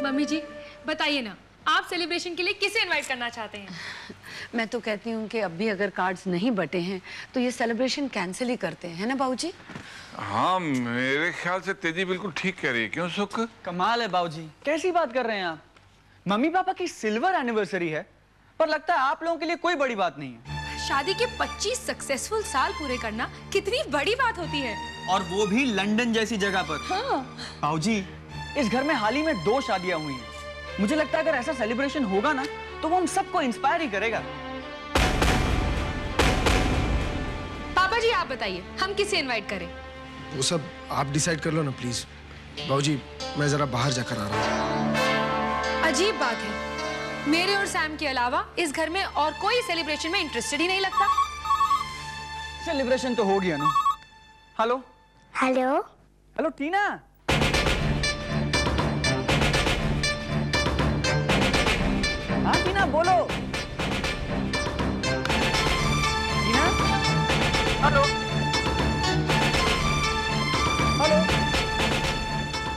Mummy जी बताइए ना, आप सेलिब्रेशन के लिए किसे इनवाइट करना चाहते हैं? मैं तो कहती हूँ कि अब भी अगर कार्ड्स नहीं बटे हैं तो ये सेलिब्रेशन कैंसिल ही करते हैं, है ना बाबूजी? हाँ, मेरे ख्याल से तेजी बिल्कुल ठीक कह रही है। क्यों सुख? कमाल है बाबूजी, कैसी बात कर रहे हैं आप? मम्मी पापा की सिल्वर एनिवर्सरी है, पर लगता है आप लोगों के लिए कोई बड़ी बात नहीं है। शादी के 25 सक्सेसफुल साल पूरे करना कितनी बड़ी बात होती है, और वो भी लंदन जैसी जगह पर। हाँ। बाबूजी, इस घर में हाल ही में 2 शादियां हुई हैं। मुझे लगता है अगर ऐसा सेलिब्रेशन होगा ना तो वो हम सबको इंस्पायर ही करेगा। पापा जी आप बताइए, हम किसे इनवाइट करें? वो सब आप डिसाइड कर लो ना प्लीज। बाबूजी, मैं जरा बाहर जाकर आ रहा हूँ। अजीब बात है, मेरे और सैम के अलावा इस घर में और कोई सेलिब्रेशन में इंटरेस्टेड ही नहीं लगता। सेलिब्रेशन तो हो गया ना। हेलो हेलो हेलो टीना। हाँ टीना बोलो। टीना, हेलो हेलो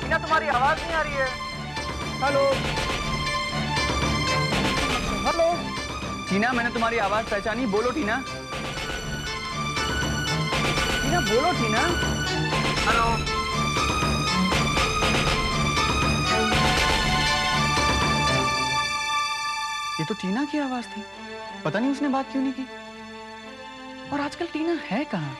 टीना, तुम्हारी आवाज नहीं आ रही है। हेलो हेलो टीना, मैंने तुम्हारी आवाज पहचानी, बोलो टीना। टीना बोलो टीना। हेलो ये तो टीना की आवाज थी, पता नहीं उसने बात क्यों नहीं की। और आजकल टीना है कहाँ?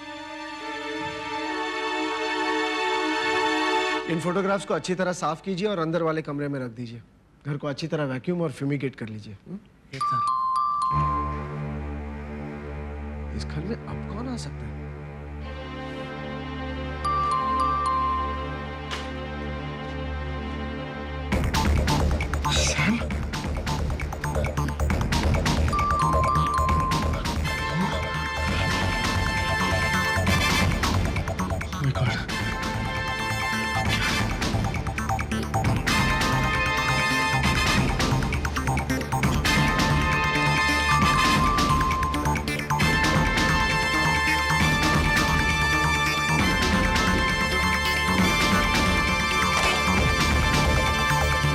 इन फोटोग्राफ्स को अच्छी तरह साफ कीजिए और अंदर वाले कमरे में रख दीजिए। घर को अच्छी तरह वैक्यूम और फ्यूमिगेट कर लीजिए। इस घर में अब कौन आ सकता है? सैम? Oh my God.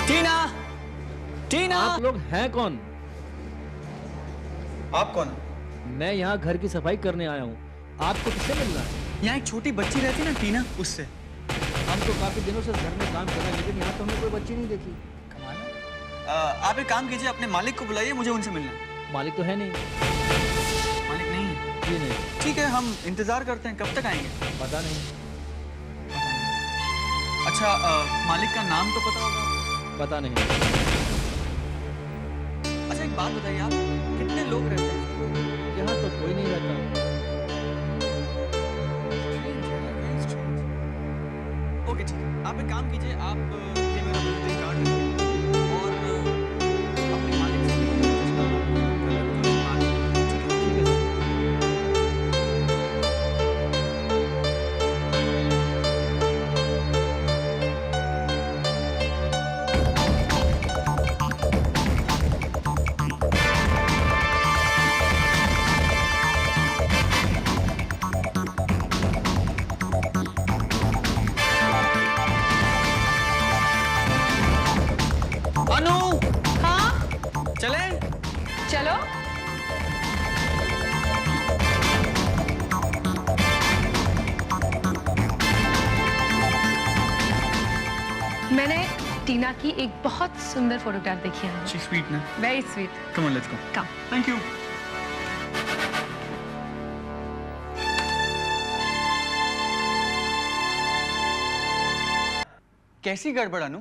टीना, टीना। आप लोग हैं कौन? आप कौन? मैं यहाँ घर की सफाई करने आया हूँ। आपको किससे मिलना है? यहाँ एक छोटी बच्ची रहती ना टीना, उससे। हम तो काफी दिनों से घर में काम कर रहे हैं, लेकिन यहाँ तो हमने कोई बच्ची नहीं देखी। कमाल है। आप एक काम कीजिए, अपने मालिक को बुलाइए, मुझे उनसे मिलना है। मालिक तो है नहीं। मालिक नहीं है? जी नहीं। ठीक है, हम इंतजार करते हैं। कब तक आएंगे? पता नहीं। अच्छा, मालिक का नाम तो पता होगा? पता नहीं। अच्छा एक बात बताइए, आप कितने लोग रहते हैं? यहाँ तो कोई नहीं रहता। ओके ठीक है, आप एक काम कीजिए, आप ये मेरा विजिटिंग कार्ड रखिए और अपने मालिक से उसका कलर जो बात है, ठीक है? अनु, हाँ चले? चलो। मैंने टीना की एक बहुत सुंदर फोटोग्राफ देखी है। शी स्वीट ना? Very sweet. Come on, let's go. Come. Thank you. कैसी गड़बड़ अनु?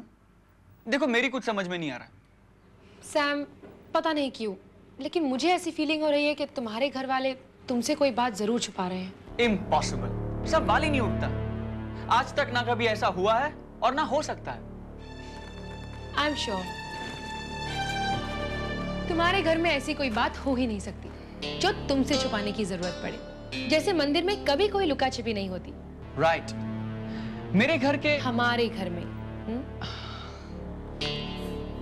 देखो मेरी कुछ समझ में नहीं आ रहा। सैम, पता नहीं क्यों, लेकिन मुझे ऐसी फीलिंग हो रही है कि तुम्हारे घर वाले तुमसे कोई बात जरूर छुपा रहे हैं। इम्पॉसिबल, सब बाल ही नहीं उठता। आज तक ना कभी ऐसा हुआ है और ना हो सकता है। आई एम श्योर तुम्हारे घर में ऐसी कोई बात हो ही नहीं सकती जो तुमसे छुपाने की जरूरत पड़े। जैसे मंदिर में कभी कोई लुका छिपी नहीं होती। राइट। मेरे घर के, हमारे घर में।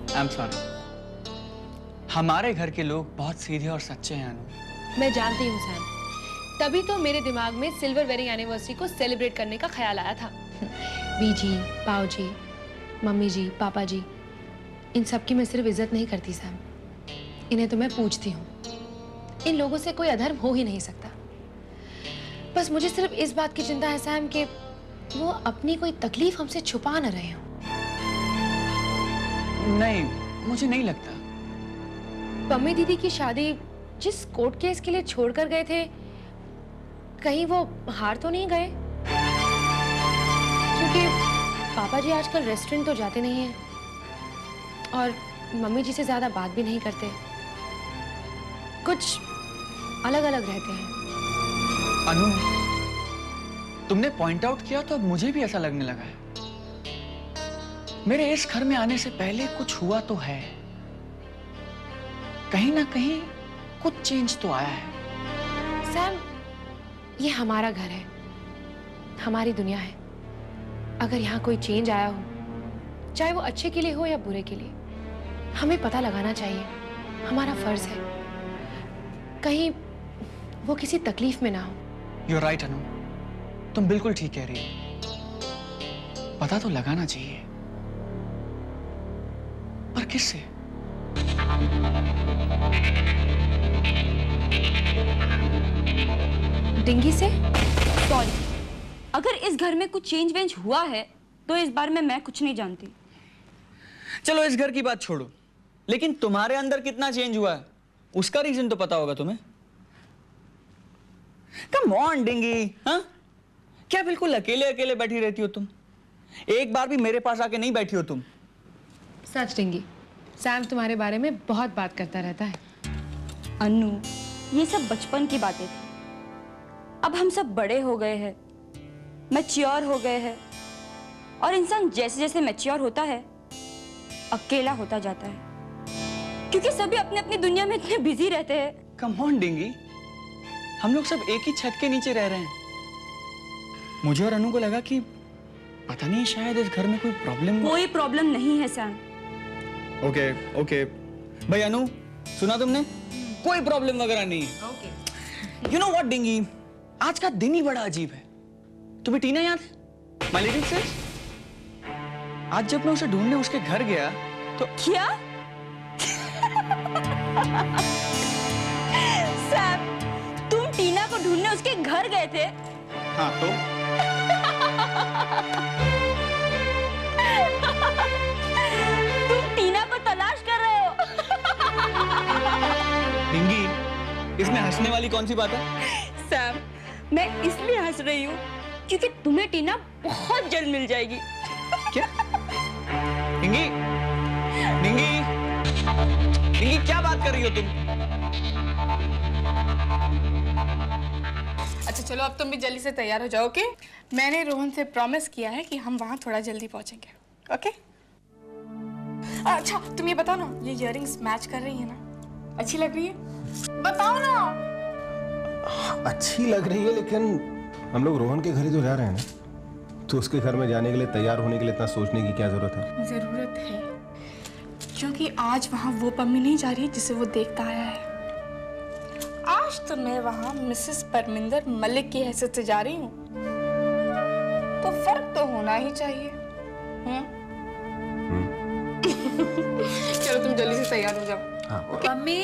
आई एम सॉरी, हमारे घर के लोग बहुत सीधे और सच्चे हैं अनु। मैं जानती हूँ सैम, तभी तो मेरे दिमाग में सिल्वर वेडिंग एनिवर्सरी को सेलिब्रेट करने का ख्याल आया था। बीजी, पाव जी, मम्मी जी, पापा जी, इन सब की मैं सिर्फ इज्जत नहीं करती सैम, इन्हें तो मैं पूछती हूँ। इन लोगों से कोई अधर्म हो ही नहीं सकता। बस मुझे सिर्फ इस बात की चिंता है सैम कि वो अपनी कोई तकलीफ हमसे छुपा न रहे हो। नहीं, मुझे नहीं लगता। पम्मी दीदी की शादी जिस कोर्ट केस के लिए छोड़कर गए थे, कहीं वो हार तो नहीं गए? क्योंकि पापा जी आजकल रेस्टोरेंट तो जाते नहीं हैं और मम्मी जी से ज्यादा बात भी नहीं करते, कुछ अलग अलग रहते हैं। अनु, तुमने पॉइंट आउट किया तो अब मुझे भी ऐसा लगने लगा है। मेरे इस घर में आने से पहले कुछ हुआ तो है, कहीं ना कहीं कुछ चेंज तो आया है। सैम, ये हमारा घर है, हमारी दुनिया है। अगर यहाँ कोई चेंज आया हो, चाहे वो अच्छे के लिए हो या बुरे के लिए, हमें पता लगाना चाहिए, हमारा फर्ज है। कहीं वो किसी तकलीफ में ना हो। You're right, अनु, तुम बिल्कुल ठीक कह रही हो। पता तो लगाना चाहिए, पर किससे? डिंगी से? सॉरी, अगर इस घर में कुछ चेंज वेंज हुआ है तो इस बारे में मैं कुछ नहीं जानती। चलो इस घर की बात छोड़ो, लेकिन तुम्हारे अंदर कितना चेंज हुआ है उसका रीजन तो पता होगा तुम्हें। कम ऑन डिंगी, हाँ? क्या बिल्कुल अकेले अकेले बैठी रहती हो तुम? एक बार भी मेरे पास आके नहीं बैठी हो तुम। सच डिंगी, सैम तुम्हारे बारे में बहुत बात करता रहता है। अनु, ये सब बचपन की बातें थी। अब हम सब बड़े हो गए हैं, मैच्योर हो गए हैं, और इंसान जैसे जैसे मैच्योर होता है अकेला होता जाता है, क्योंकि सभी अपने अपनी दुनिया में इतने बिजी रहते हैं। कम ऑन डिंगी, हम लोग सब एक ही छत के नीचे रह रहे हैं। मुझे और अनु को लगा कि पता नहीं शायद इस घर में कोई प्रॉब्लम। कोई प्रॉब्लम नहीं है सैम। ओके ओके भाई अनु, सुना तुमने? कोई प्रॉब्लम वगैरह नहीं है। ओके। यू नो व्हाट डिंगी, आज का दिन ही बड़ा अजीब है। तुम्हें टीना याद है? माय लिटिल सिस? आज जब मैं उसे ढूंढने उसके घर गया तो क्या? सैम, तुम टीना को ढूंढने उसके घर गए थे? हाँ तो तुम टीना को तलाश कर रहे हो? डिंगी, इसमें हंसने वाली कौन सी बात है? सैम, मैं इसलिए हंस रही हूँ क्योंकि तुम्हें टीना बहुत जल्द मिल जाएगी। क्या? डिंगी, डिंगी, डिंगी, क्या बात कर रही हो तुम? अच्छा चलो, अब तुम भी जल्दी से तैयार हो जाओ, ओके? मैंने रोहन से प्रॉमिस किया है कि हम वहाँ थोड़ा जल्दी पहुँचेंगे, ओके? अच्छा तुम ये बताओ ना, ये इयररिंग्स मैच कर रही है ना? अच्छी लग रही है? बताओ ना। अच्छी लग रही है, लेकिन हम लोग रोहन के घर ही तो जा रहे हैं ना, तो उसके घर में जाने के लिए, तैयार होने के लिए इतना सोचने की क्या जरूरत है? जरूरत है, क्योंकि आज वहाँ वो पम्मी नहीं जा रही है जिसे वो देखता आया है। आज तो मैं वहाँ मिसेस परमिंदर मलिक की हैसियत से जा रही हूँ, तो फर्क तो होना ही चाहिए। चलो तुम जल्दी से तैयार हो जाओ। हाँ। मम्मी,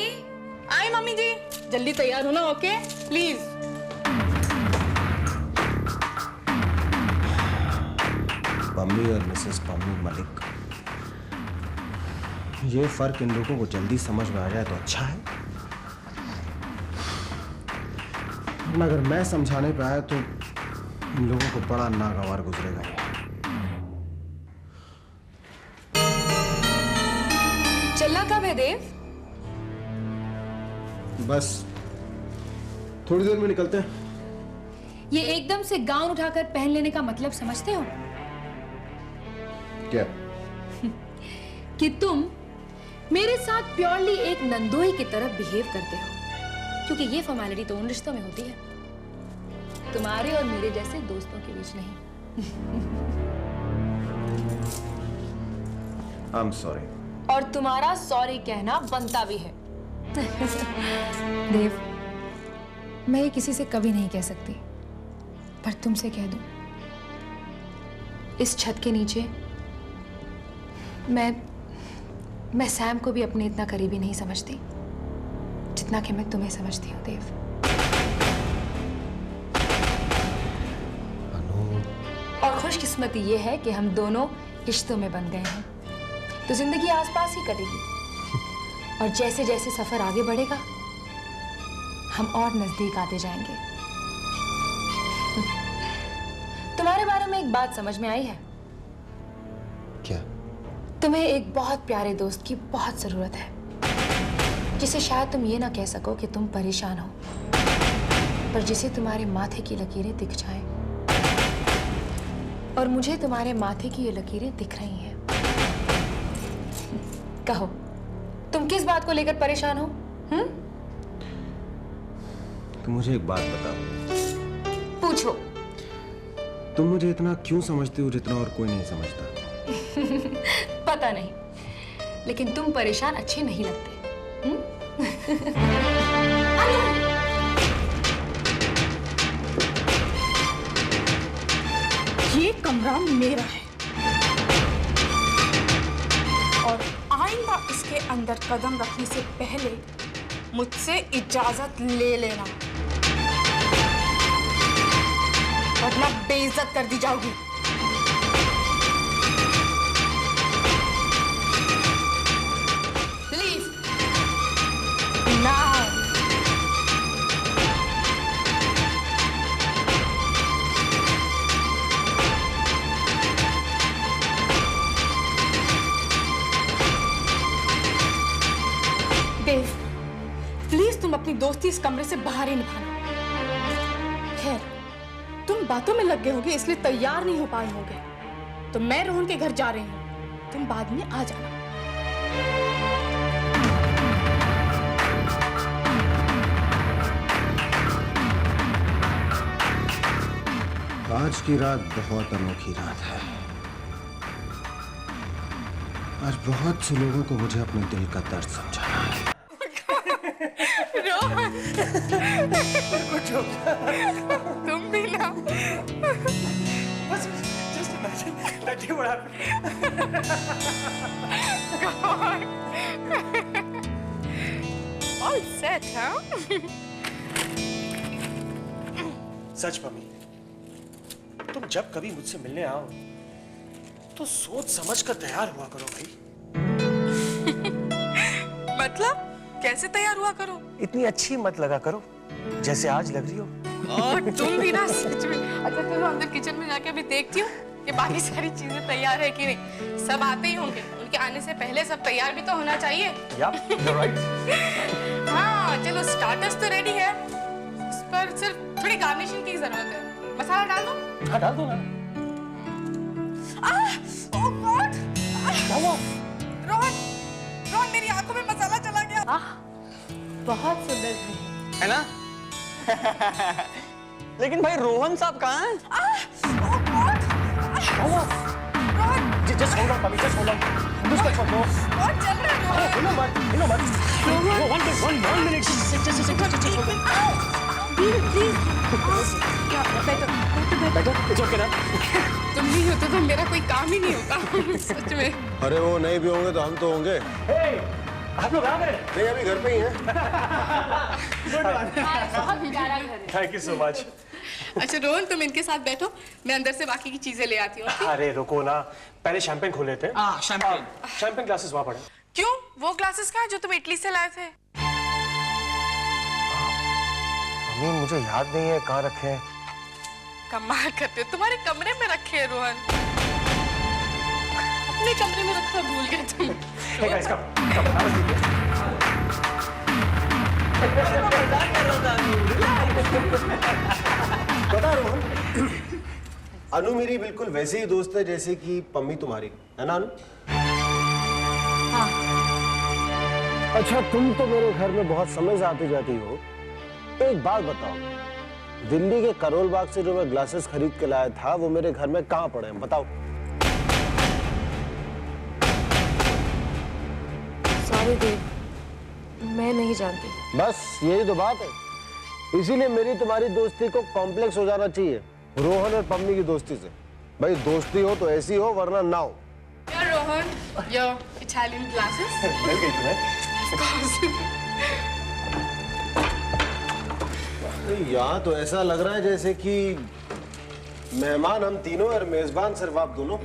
आई मम्मी जी, जल्दी तैयार होना, ओके? प्लीज। पम्मी और मिसेस पम्मी मलिक, ये फर्क इन लोगों को जल्दी समझ में आ जाए तो अच्छा है, वरना अगर मैं समझाने पे आया तो इन लोगों को बड़ा नागवार गुजरेगा ये। चलना कब है देव? बस थोड़ी देर में निकलते हैं। ये एकदम से गाउन उठाकर पहन लेने का मतलब समझते हो? क्या? कि तुम मेरे साथ प्योरली एक नंदोई की तरह बिहेव करते हो, क्योंकि ये फॉर्मेलिटी तो उन रिश्तों में होती है, तुम्हारे और मेरे जैसे दोस्तों के बीच नहीं। I'm sorry. और तुम्हारा सॉरी कहना बनता भी है। देव, मैं ये किसी से कभी नहीं कह सकती, पर तुमसे कह दूं, इस छत के नीचे मैं मैं सैम को भी अपने इतना करीबी नहीं समझती जितना कि मैं तुम्हें समझती हूँ देव। और खुशकिस्मती ये है कि हम दोनों रिश्तों में बंध गए हैं, तो जिंदगी आसपास ही कटेगी। और जैसे जैसे सफर आगे बढ़ेगा हम और नजदीक आते जाएंगे। तुम्हारे बारे में एक बात समझ में आई है। क्या? तुम्हें एक बहुत प्यारे दोस्त की बहुत जरूरत है, जिसे शायद तुम ये ना कह सको कि तुम परेशान हो, पर जिसे तुम्हारे माथे की लकीरें दिख जाएं। और मुझे तुम्हारे माथे की ये लकीरें दिख रही हैं। कहो, तुम किस बात को लेकर परेशान हो? तुम मुझे एक बात बताओ। पूछो। तुम मुझे इतना क्यों समझते हो जितना और कोई नहीं समझता? पता नहीं, लेकिन तुम परेशान अच्छे नहीं लगते। ये कमरा मेरा है और आइंदा इसके अंदर कदम रखने से पहले मुझसे इजाजत ले लेना, वरना बेइज्जत कर दी जाओगी। Leave now. देव, प्लीज तुम अपनी दोस्ती इस कमरे से बाहर ही निभाना। खैर, तुम बातों में लग गए होगे इसलिए तैयार नहीं हो पाए होगे, तो मैं रोहन के घर जा रही हूँ, तुम बाद में आ जाना। आज की रात बहुत अनोखी रात है। आज बहुत से लोगों को मुझे अपने दिल का दर्द समझाना है। तुम भी ना। All set, huh? सच मम्मी, तुम जब कभी मुझसे मिलने आओ तो सोच समझ कर तैयार हुआ करो भाई। मतलब कैसे तैयार हुआ करो? इतनी अच्छी मत लगा करो जैसे आज लग रही हो। और तुम भी ना सच में। अच्छा चलो अंदर किचन में जाके अभी देखती हूँ कि बाकी सारी चीजें तैयार है कि नहीं। सब आते ही होंगे, उनके आने से पहले सब तैयार भी तो होना चाहिए। You're right. हाँ चलो, स्टार्टर्स तो रेडी है, उस पर सिर्फ थोड़ी गार्निशिंग की जरूरत है। मसाला डाल दो? हाँ डाल दो ना। ओह गॉड! रोहन, रोहन मेरी आंखों में मसाला चला गया। बहुत सुंदर है ना? लेकिन भाई रोहन साहब कहाँ हैं? Oh god! Rohan, Just hold on, mummy, just hold on. दूसरा छोड़ो। बहुत चल रहा है रोहन। हिलो मत। One minute. Just hold on. बेटा, it's okay ना? तुम नहीं होते तो मेरा कोई काम ही नहीं होता। सच में। अरे वो नहीं भी होंगे तो हम तो होंगे। Hey, आप लोग आ गए? नहीं, अभी घर पे ही हैं। बहुत प्यारा घर है। Thank you so much. अच्छा रोहन, तुम इनके साथ बैठो, मैं अंदर से बाकी की चीजें ले आती हूँ। अरे रुको ना, पहले शैंपेन खोल लेते हैं। शैंपेन। शैंपेन ग्लासेस वहाँ पड़े। क्यों? वो ग्लासेस कहाँ है जो तुम इटली से लाए थे? मम्मी मुझे याद नहीं है कहाँ रखे हैं। कमाल करते हो, तुम्हारे कमरे में रखे हैं रोहन। अपने कमरे में रखना भूल गए तुम। Hey guys, come. पता है रोहन, अनु मेरी बिल्कुल वैसे ही दोस्त है जैसे कि पम्मी तुम्हारी, है ना अनु? हाँ। अच्छा, तुम तो मेरे घर में बहुत समय से आती जाती हो। एक बात बताओ, दिल्ली के करोल बाग से जो मैं ग्लासेस खरीद के लाया था वो मेरे घर में कहाँ पड़े हैं, बताओ। सॉरी देव, मैं नहीं जानती। बस यही तो बात है, इसीलिए मेरी तुम्हारी दोस्ती को कॉम्प्लेक्स हो जाना चाहिए रोहन और पम्मी की दोस्ती से। भाई दोस्ती हो तो ऐसी हो, वरना ना हो। Rohan, Italian glasses? मिल गई तुम्हें? Of course. यहाँ तो ऐसा लग रहा है जैसे कि मेहमान हम तीनों और मेजबान सिर्फ आप दोनों।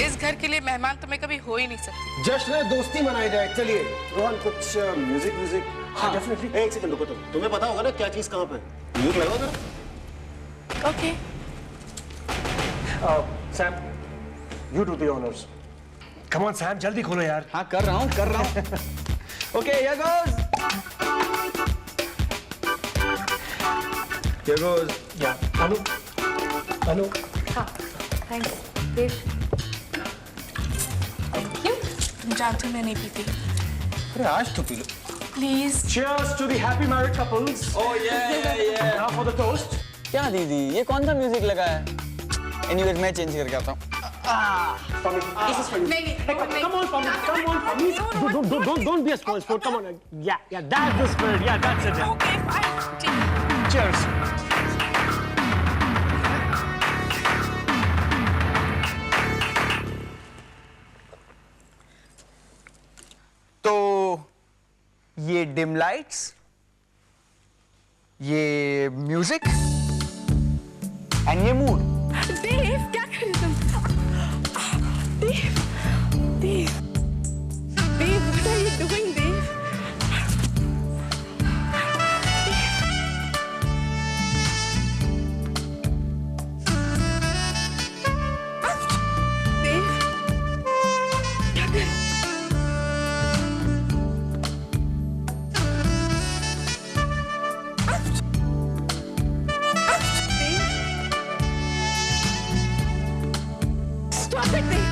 इस घर के लिए मेहमान तो मैं कभी हो ही नहीं सकती। जश्न है, दोस्ती मनाई जाए। चलिए रोहन, कुछ म्यूजिक। हाँ डेफिनेटली। एक सेकंड रुको, तुम्हें पता होगा ना क्या चीज कहाँ पे? म्यूजिक लगाओ जरा। Okay. Sam, you do the honors. Come on Sam, जल्दी खोलो यार। हाँ कर रहा हूँ। Okay, here goes. Here goes. या अनु। हाँ, थैंक्स देव। Thank you. तुम जानते हो मैं नहीं पीती। अरे आज तो P low. Please. Cheers to the happy married couples. Oh yeah. Now for the toast. क्या दीदी, ये कौन सा म्यूजिक लगा है? Anyways, मैं चेंज करके आता हूँ। Pummy, this is for you. नहीं, Hey, come on, Pummy. Don't be a spoil sport. Come on. Yeah, that's the spirit. Yeah, that's it. Okay, fine. Cheers. तो ये डिम लाइट्स, ये म्यूजिक एंड ये mood. देव, क्या कर रहे तुम? देव, देव, देव, what are you doing, देव? देव, क्या कर? Stop it, Dave!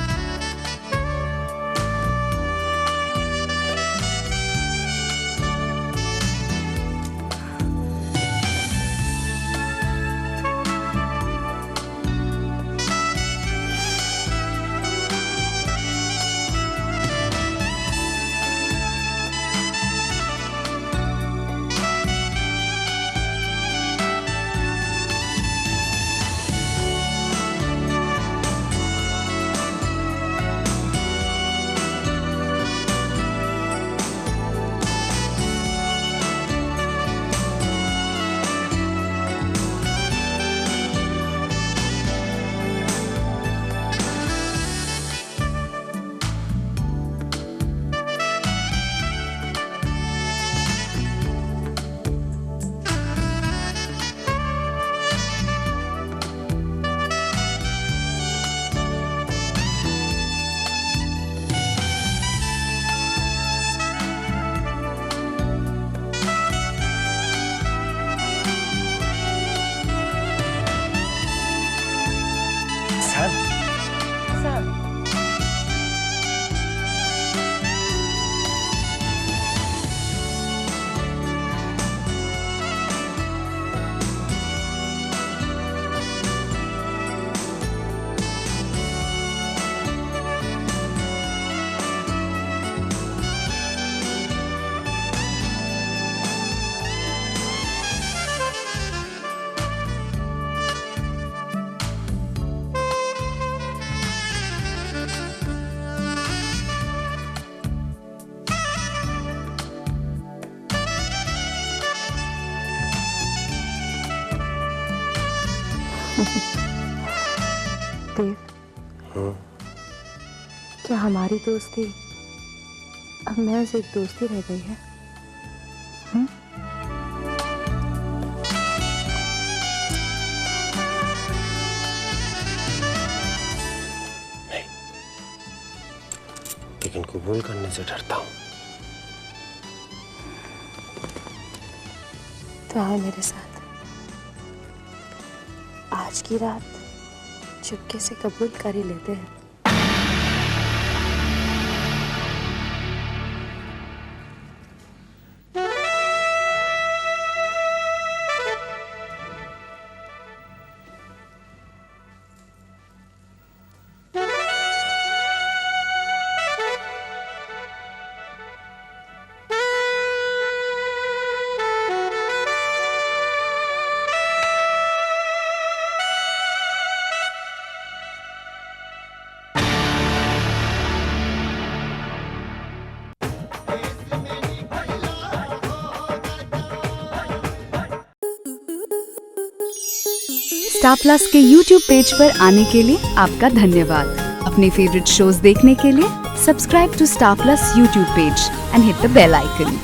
देव, क्या हमारी दोस्ती अब महज एक दोस्ती रह गई है? नहीं, लेकिन कबूल करने से डरता हूं। तो आओ मेरे साथ, आज की रात चुपके से कबूल कर ही लेते हैं। स्टार प्लस के YouTube पेज पर आने के लिए आपका धन्यवाद। अपने फेवरेट शोज देखने के लिए subscribe to Star Plus YouTube page and hit the bell icon.